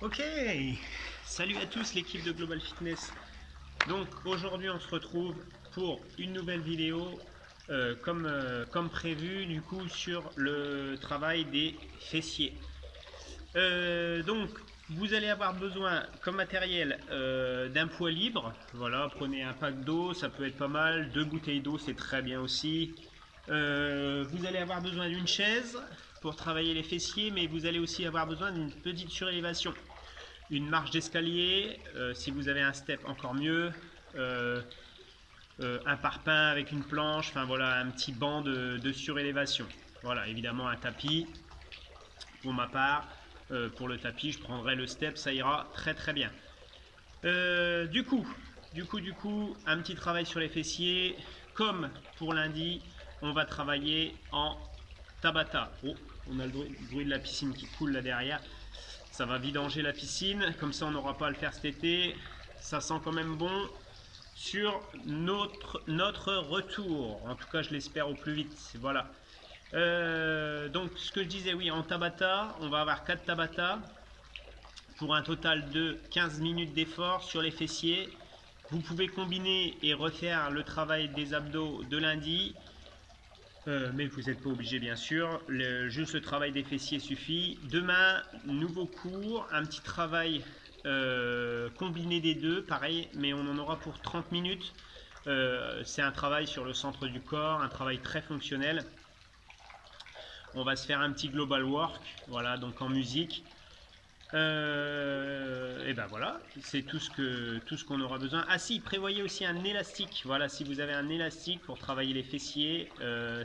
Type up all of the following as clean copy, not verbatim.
Ok, salut à tous l'équipe de Global Fitness. Donc aujourd'hui on se retrouve pour une nouvelle vidéo comme prévu du coup sur le travail des fessiers. Donc vous allez avoir besoin comme matériel d'un poids libre. Voilà, prenez un pack d'eau, ça peut être pas mal. 2 bouteilles d'eau, c'est très bien aussi. Vous allez avoir besoin d'une chaise pour travailler les fessiers, mais vous allez aussi avoir besoin d'une petite surélévation. Une marche d'escalier, si vous avez un step encore mieux, un parpaing avec une planche, enfin voilà, un petit banc de surélévation. Voilà, évidemment un tapis. Pour ma part, pour le tapis, je prendrai le step, ça ira très très bien. Du coup, un petit travail sur les fessiers. Comme pour lundi, on va travailler en Tabata. Oh, on a le bruit de la piscine qui coule là derrière. Ça va vidanger la piscine, comme ça on n'aura pas à le faire cet été. Ça sent quand même bon sur notre retour. En tout cas, je l'espère au plus vite. Voilà. Donc, ce que je disais, oui, en Tabata, on va avoir 4 Tabata pour un total de 15 minutes d'effort sur les fessiers. Vous pouvez combiner et refaire le travail des abdos de lundi. Mais vous n'êtes pas obligé bien sûr, juste le travail des fessiers suffit. Demain, nouveau cours, un petit travail combiné des deux, pareil, mais on en aura pour 30 minutes. C'est un travail sur le centre du corps, un travail très fonctionnel. On va se faire un petit global work, voilà, donc en musique. Et ben voilà, c'est tout ce qu'on aura besoin. Ah si, prévoyez aussi un élastique. Voilà, si vous avez un élastique pour travailler les fessiers,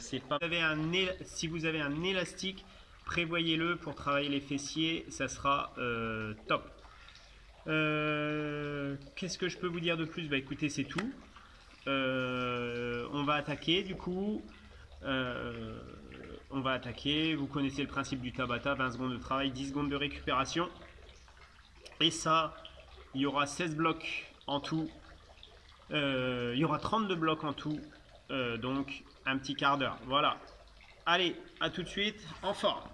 c'est pas. Si vous avez un élastique, prévoyez-le pour travailler les fessiers, ça sera top. Qu'est-ce que je peux vous dire de plus? Bah écoutez, c'est tout. On va attaquer du coup. On va attaquer, vous connaissez le principe du Tabata, 20 secondes de travail, 10 secondes de récupération. Et ça, il y aura 16 blocs en tout. Il y aura 32 blocs en tout. Donc, un petit quart d'heure. Voilà. Allez, à tout de suite, en forme.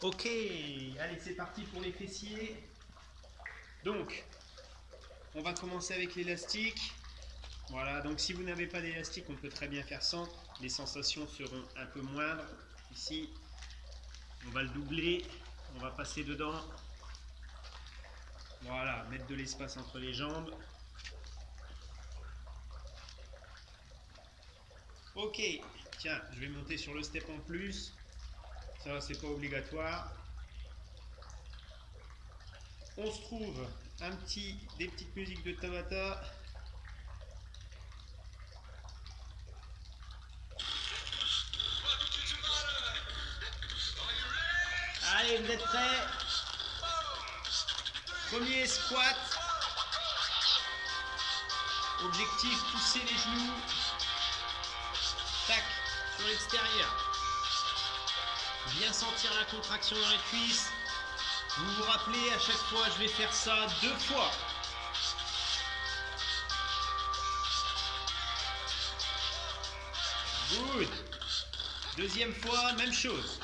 Ok, allez, c'est parti pour les fessiers. Donc, on va commencer avec l'élastique. Voilà, donc si vous n'avez pas d'élastique, on peut très bien faire sans. Les sensations seront un peu moindres. Ici, on va le doubler, on va passer dedans. Voilà, mettre de l'espace entre les jambes. Ok, tiens, je vais monter sur le step en plus. Ça, c'est pas obligatoire. On se trouve des petites musiques de Tabata. Allez, vous êtes prêts? Premier squat. Objectif, pousser les genoux. Tac, sur l'extérieur. Bien sentir la contraction dans les cuisses. Vous vous rappelez, à chaque fois, je vais faire ça 2 fois. Good. Deuxième fois, même chose.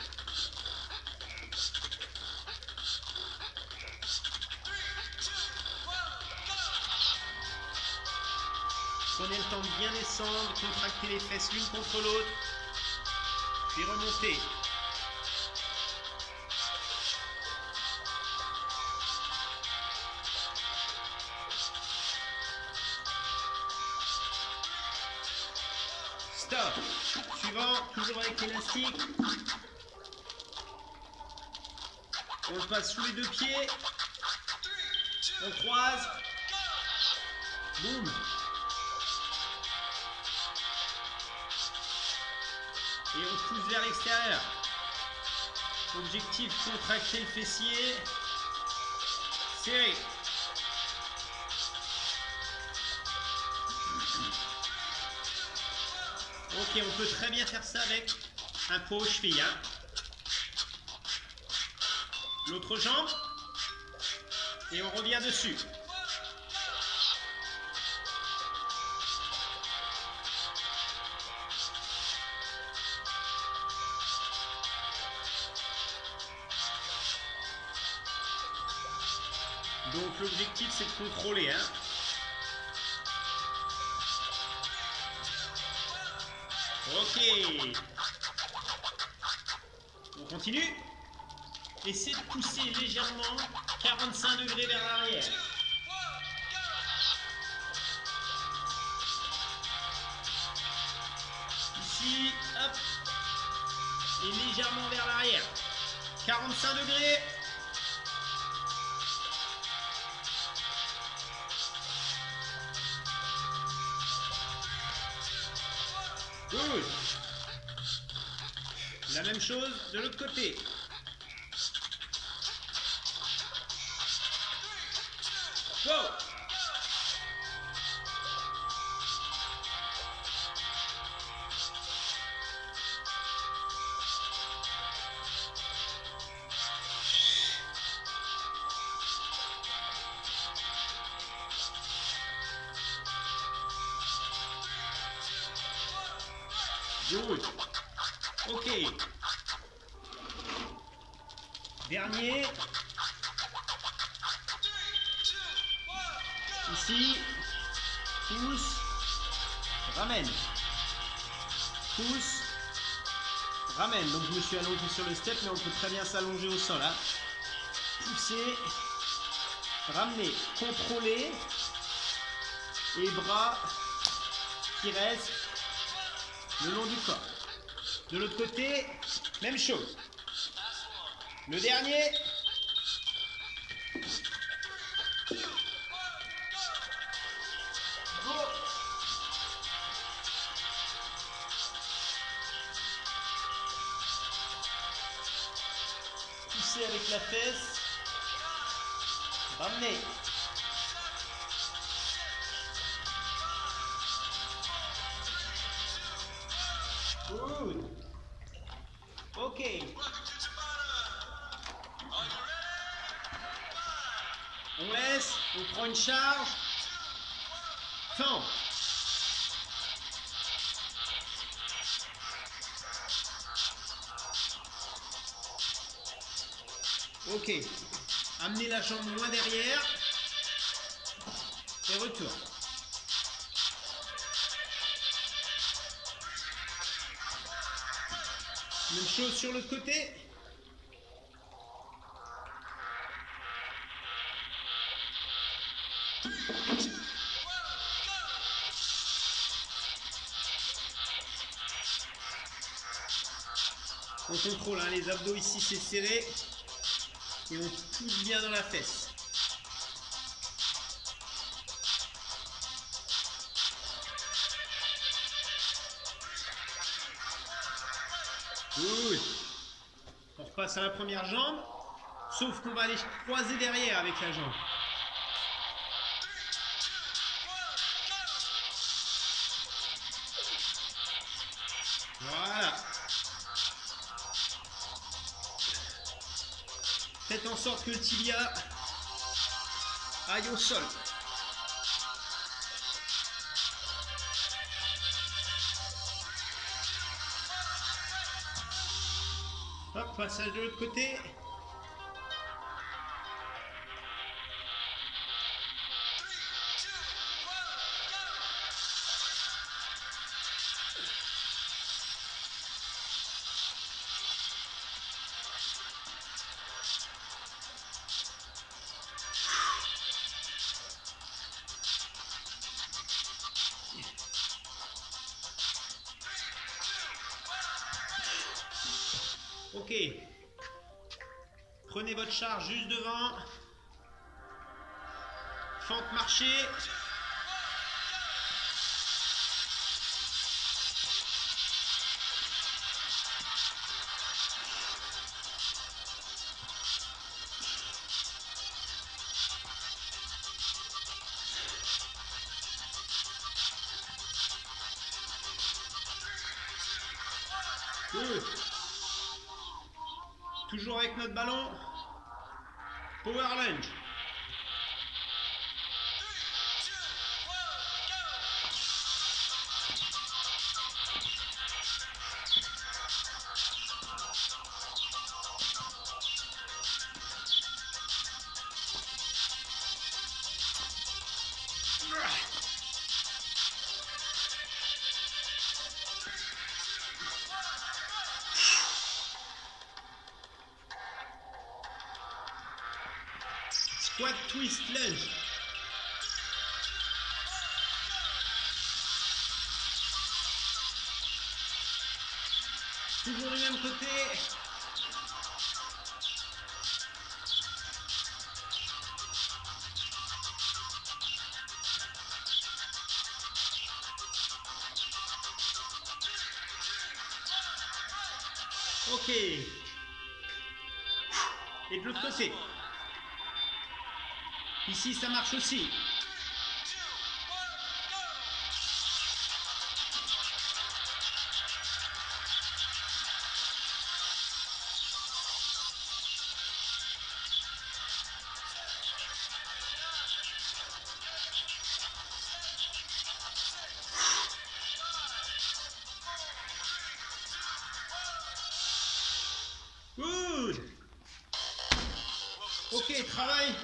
Prenez le temps de bien descendre, contracter les fesses l'une contre l'autre, puis remonter. Stop. Suivant, toujours avec l'élastique. On le passe sous les 2 pieds. On croise. Boum. Et on pousse vers l'extérieur. Objectif, contracter le fessier. Serré. Ok, on peut très bien faire ça avec un poids aux chevilles. Hein. L'autre jambe. Et on revient dessus. Donc l'objectif c'est de contrôler. Hein. Ok. On continue. Essayez de pousser légèrement 45 degrés vers l'arrière. Ici, hop. Et légèrement vers l'arrière. 45 degrés. Good. La même chose de l'autre côté. Go. Good. Ok. Dernier. Ici. Pousse. Ramène. Pousse. Ramène. Donc je me suis allongé sur le step, mais on peut très bien s'allonger au sol. Hein. Pousser. Ramener. Contrôler. Et bras qui restent le long du corps. De l'autre côté, même chose. Le dernier. Go. Pousser avec la fesse. Ramener. Good. Ok. On laisse, on prend une charge. Fin. Ok. Amenez la jambe moins derrière. Et retour. Même chose sur l'autre côté. On contrôle, hein, les abdos ici c'est serré. Et on pousse bien dans la fesse. Good. On repasse à la première jambe, sauf qu'on va aller croiser derrière avec la jambe. Voilà. Faites en sorte que le tibia aille au sol. Hop, passage de l'autre côté. Ok. Prenez votre charge juste devant. Fente marché. Good. Toujours avec notre ballon. Power lunge. Squat twist lunge. Toujours du même côté. Ok. Et de l'autre côté. Ici, ça marche aussi. Good. Ok, travail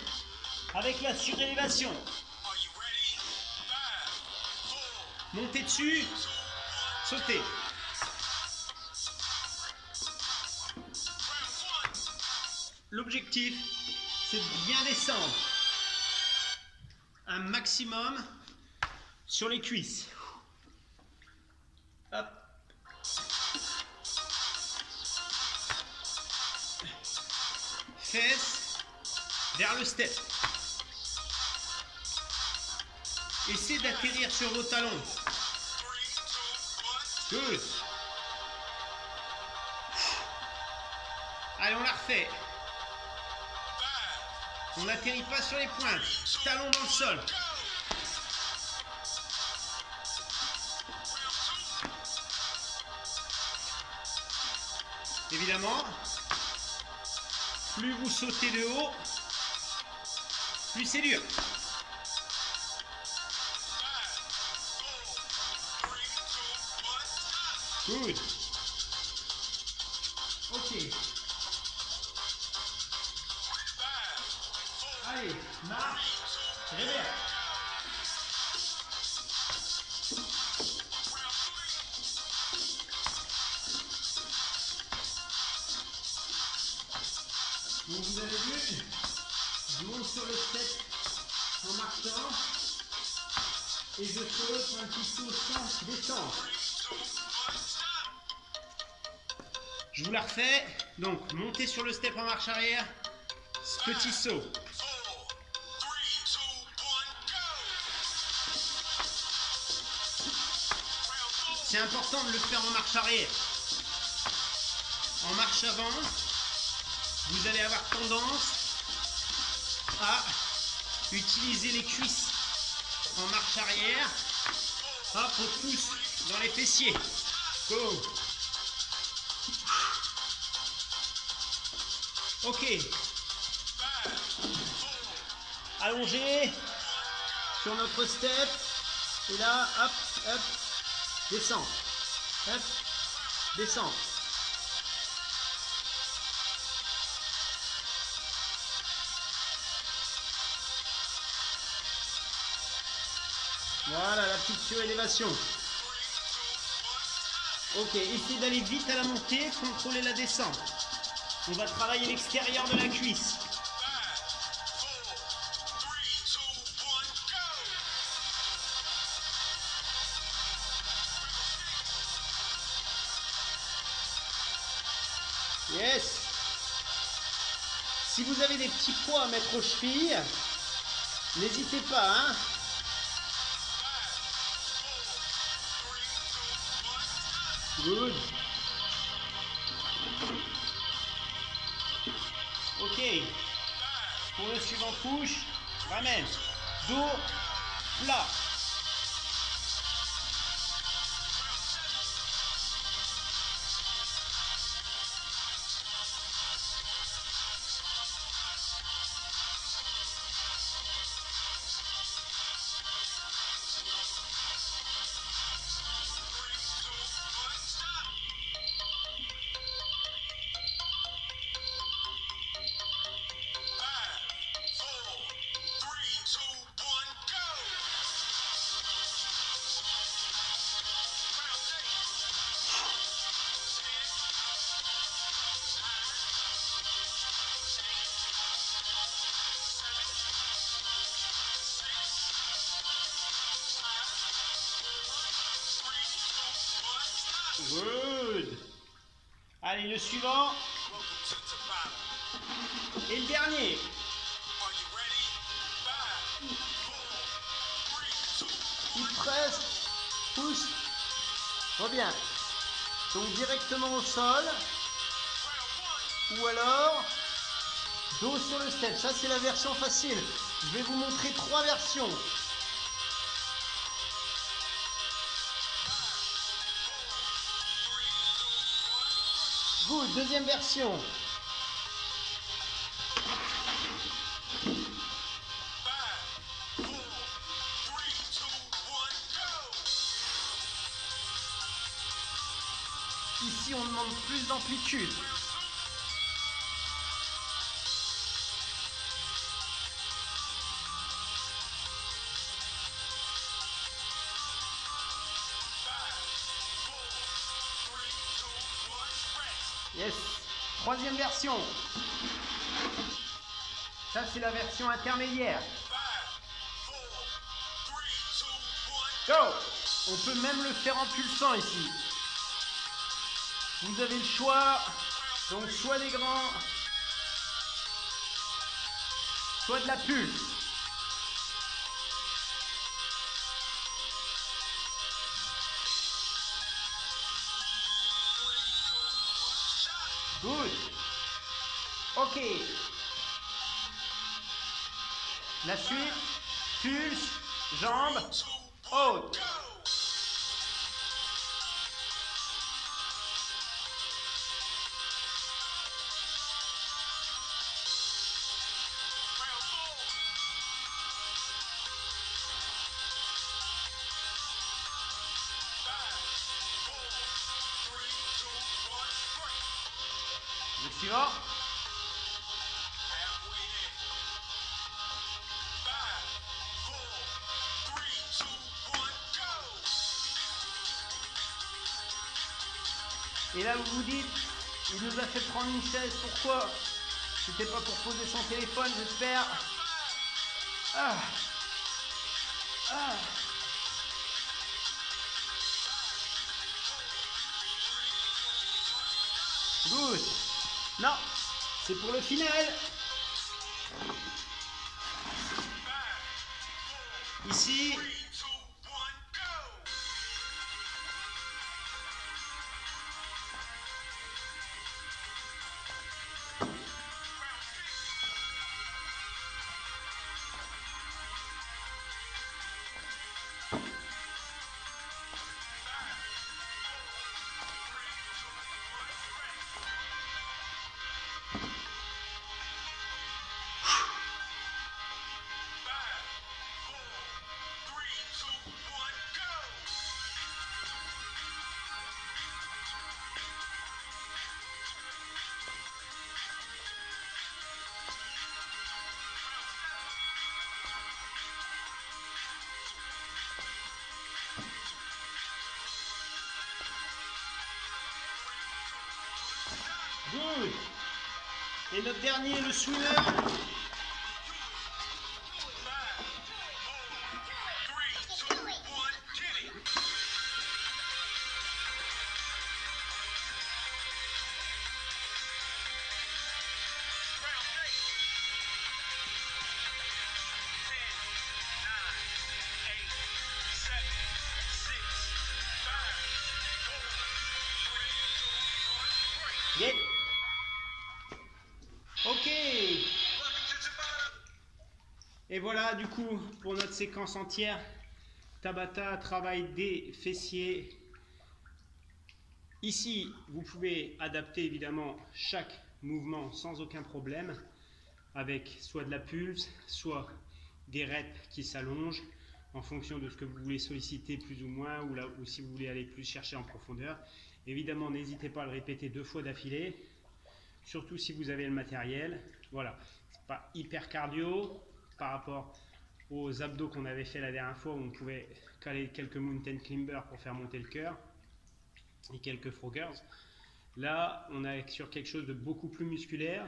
avec la surélévation. Montez dessus, sautez. L'objectif, c'est de bien descendre un maximum sur les cuisses. Hop. Fesses vers le step. Essayez d'atterrir sur vos talons. Good. Allez, on la refait. On n'atterrit pas sur les pointes. Talons dans le sol. Évidemment, plus vous sautez de haut, plus c'est dur. Good. Ok. Allez, marche, réveille. Donc vous avez vu, je monte sur le step en marchant et je saute un petit saut sans descendre. Je vous la refais, donc montez sur le step en marche arrière, petit saut. C'est important de le faire en marche arrière. En marche avant, vous allez avoir tendance à utiliser les cuisses. En marche arrière, hop, on pousse dans les fessiers. Go. Ok. Allongé sur notre step. Et là, hop, hop, descend. Hop, descend. Voilà la petite surélévation. Ok, essayez d'aller vite à la montée, contrôlez la descente. On va travailler l'extérieur de la cuisse. Yes. Si vous avez des petits poids à mettre aux chevilles, n'hésitez pas, hein. Good. Ok. Pour le suivant push, ramène. Dos plat. Good. Allez, le suivant. Et le dernier. Il presse, pousse. Reviens. Donc directement au sol. Ou alors dos sur le step. Ça, c'est la version facile. Je vais vous montrer 3 versions. Good. Deuxième version. Ici, on demande plus d'amplitude. Yes. Troisième version. Ça, c'est la version intermédiaire. Go. On peut même le faire en pulsant ici. Vous avez le choix. Donc, soit des grands, soit de la pulse. Good. Ok. La suite, pulse, jambes, haute. Le suivant. Et là, vous vous dites, il nous a fait prendre une chaise, pourquoi? C'était pas pour poser son téléphone, j'espère. Ah. Ah. Good. Non, c'est pour le final. Ici. Good. Et notre dernier, le swimmer. Yeah. Ok. Et voilà, du coup, pour notre séquence entière, Tabata travaille des fessiers. Ici, vous pouvez adapter évidemment chaque mouvement sans aucun problème, avec soit de la pulse, soit des reps qui s'allongent en fonction de ce que vous voulez solliciter plus ou moins, ou si vous voulez aller plus chercher en profondeur. Évidemment, n'hésitez pas à le répéter 2 fois d'affilée, surtout si vous avez le matériel. Voilà, c'est pas hyper cardio par rapport aux abdos qu'on avait fait la dernière fois où on pouvait caler quelques mountain climbers pour faire monter le cœur et quelques froggers. Là, on est sur quelque chose de beaucoup plus musculaire.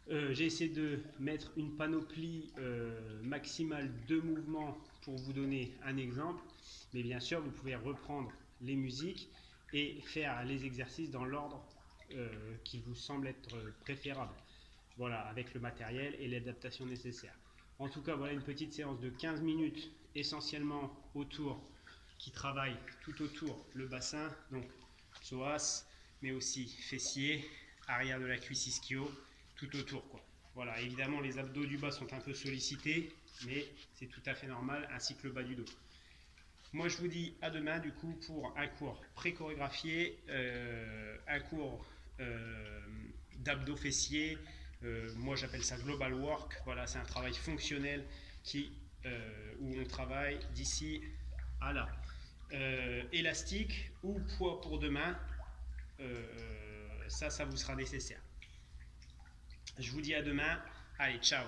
J'ai essayé de mettre une panoplie maximale de mouvements pour vous donner un exemple, mais bien sûr vous pouvez reprendre les musiques et faire les exercices dans l'ordre qui vous semble être préférable. Voilà, avec le matériel et l'adaptation nécessaire. En tout cas, voilà une petite séance de 15 minutes, essentiellement qui travaille tout autour le bassin, donc psoas, mais aussi fessier, arrière de la cuisse ischio, tout autour, quoi. Voilà, évidemment les abdos du bas sont un peu sollicités, mais c'est tout à fait normal, ainsi que le bas du dos. Moi je vous dis à demain du coup pour un cours pré-chorégraphié, un cours d'abdos fessiers, moi j'appelle ça global work. Voilà, c'est un travail fonctionnel où on travaille d'ici à là. Élastique ou poids pour demain, ça vous sera nécessaire. Je vous dis à demain. Allez, ciao.